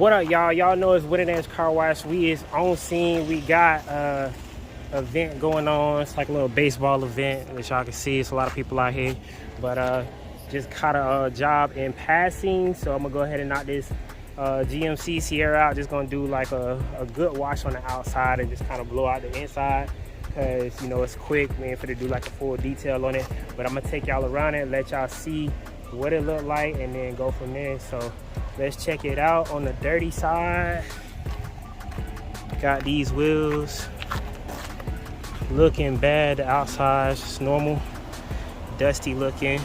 What up, y'all? Y'all know it's Winning Edge Carwash. We is on scene. We got event going on. It's like a little baseball event, which y'all can see. It's a lot of people out here, but just caught a job in passing, so I'm gonna go ahead and knock this GMC Sierra out. Just gonna do like a good wash on the outside and just kind of blow out the inside, because you know it's quick. We ain't finna do like a full detail on it, but I'm gonna take y'all around it, let y'all see what it looked like, and then go from there. So let's check it out. On the dirty side, got these wheels looking bad. The outside just normal, dusty looking,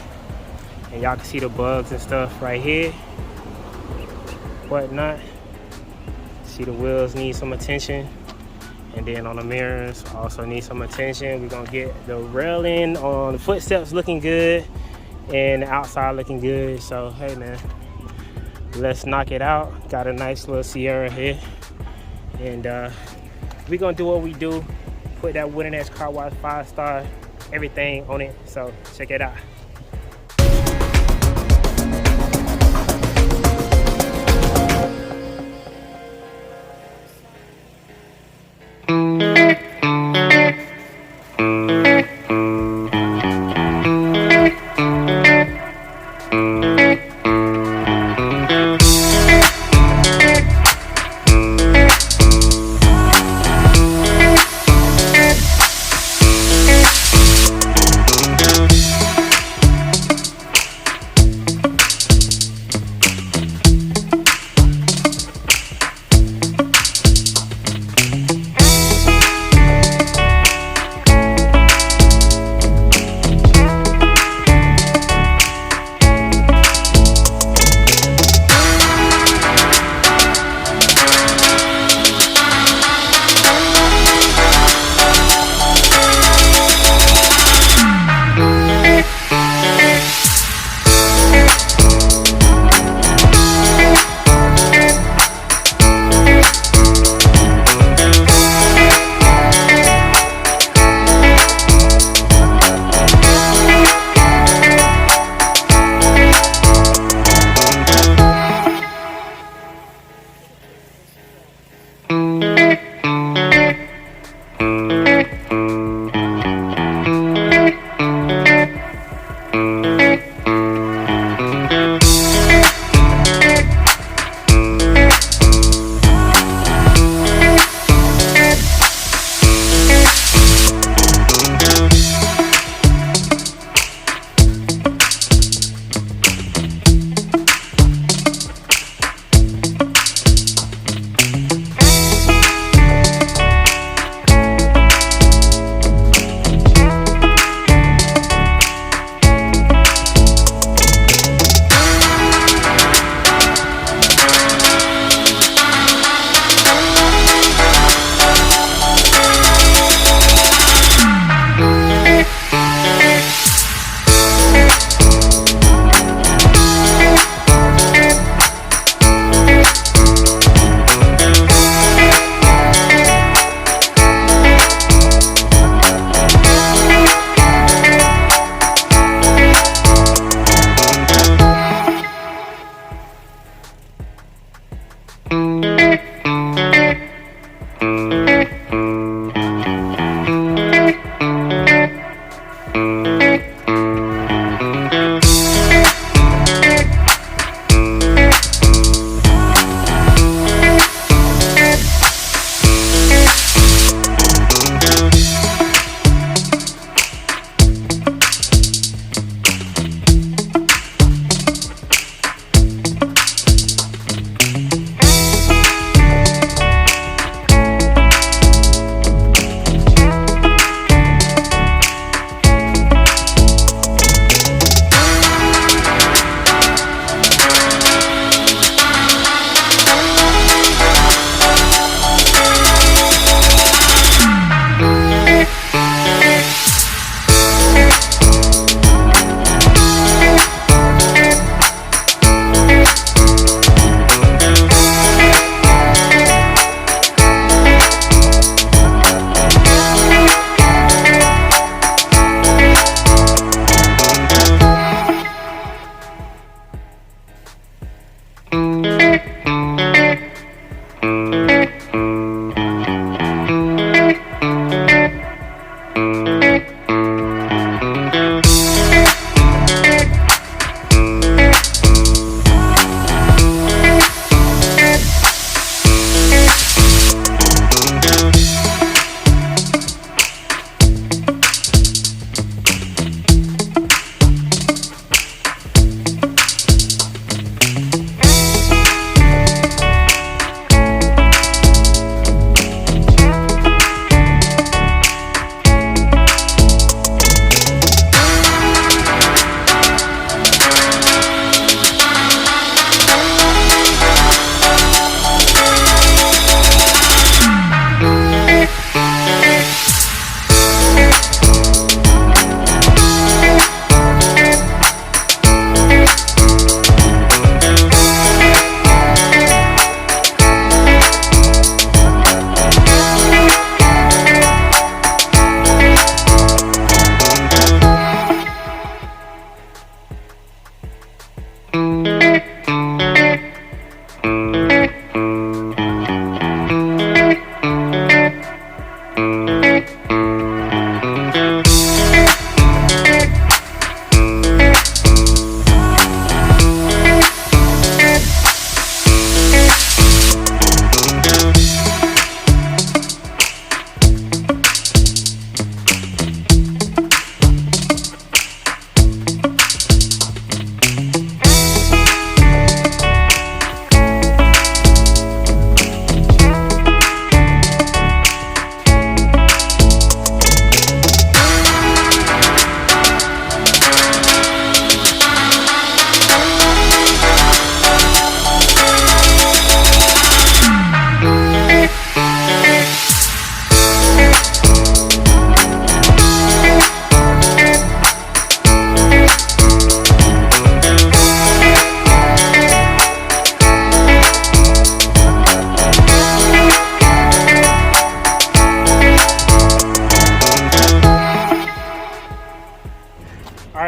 and y'all can see the bugs and stuff right here, whatnot. See the wheels need some attention, and then on the mirrors also need some attention. We're gonna get the railing on the footsteps looking good and the outside looking good. So hey man, let's knock it out. Got a nice little Sierra here, and we're gonna do what we do, put that Winning Edge Carwash 5-star everything on it. So check it out.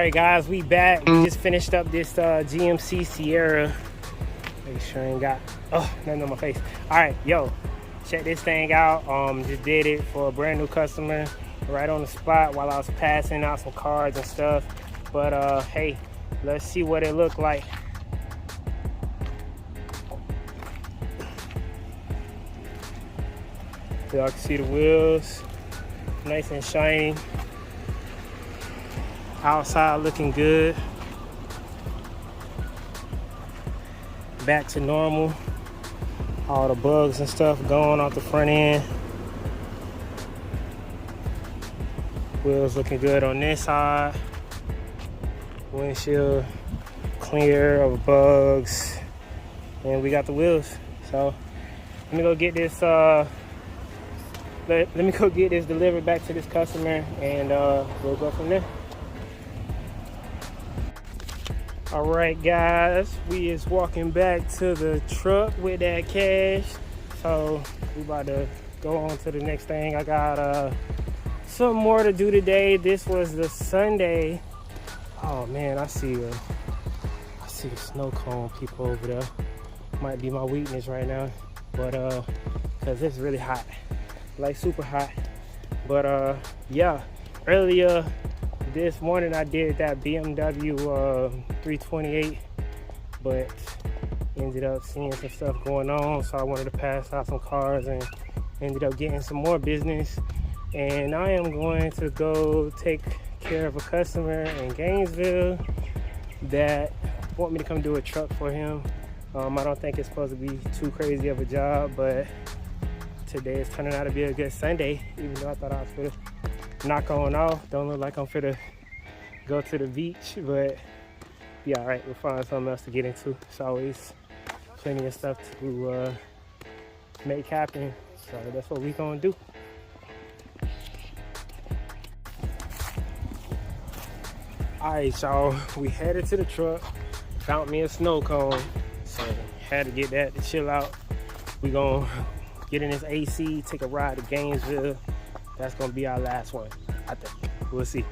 Alright guys, we back. We just finished up this GMC Sierra. Make sure I ain't got nothing on my face. Alright, yo, check this thing out. Just did it for a brand new customer right on the spot while I was passing out some cards and stuff. But hey, let's see what it looked like. Y'all can see the wheels, nice and shiny. Outside looking good. Back to normal. All the bugs and stuff going off the front end. Wheels looking good on this side. Windshield clear of bugs. And we got the wheels. So let me go get this let me go get this delivered back to this customer, and we'll go from there. All right guys, we is walking back to the truck with that cash, so we about to go on to the next thing. I got some more to do today. This was the Sunday. Oh man, I see the snow cone people over there. Might be my weakness right now, but because it's really hot, like super hot. But yeah, earlier this morning I did that BMW 328, but ended up seeing some stuff going on, so I wanted to pass out some cars and ended up getting some more business. And I am going to go take care of a customer in Gainesville that want me to come do a truck for him. I don't think it's supposed to be too crazy of a job, but today is turning out to be a good Sunday, even though I thought I was gonna knock on off. Don't look like I'm finna go to the beach, but yeah, all right, we'll find something else to get into. It's always plenty of stuff to make happen, so that's what we gonna do. All right, y'all, we headed to the truck, found me a snow cone, so had to get that to chill out. We gonna get in this AC, take a ride to Gainesville. That's gonna be our last one, I think. We'll see.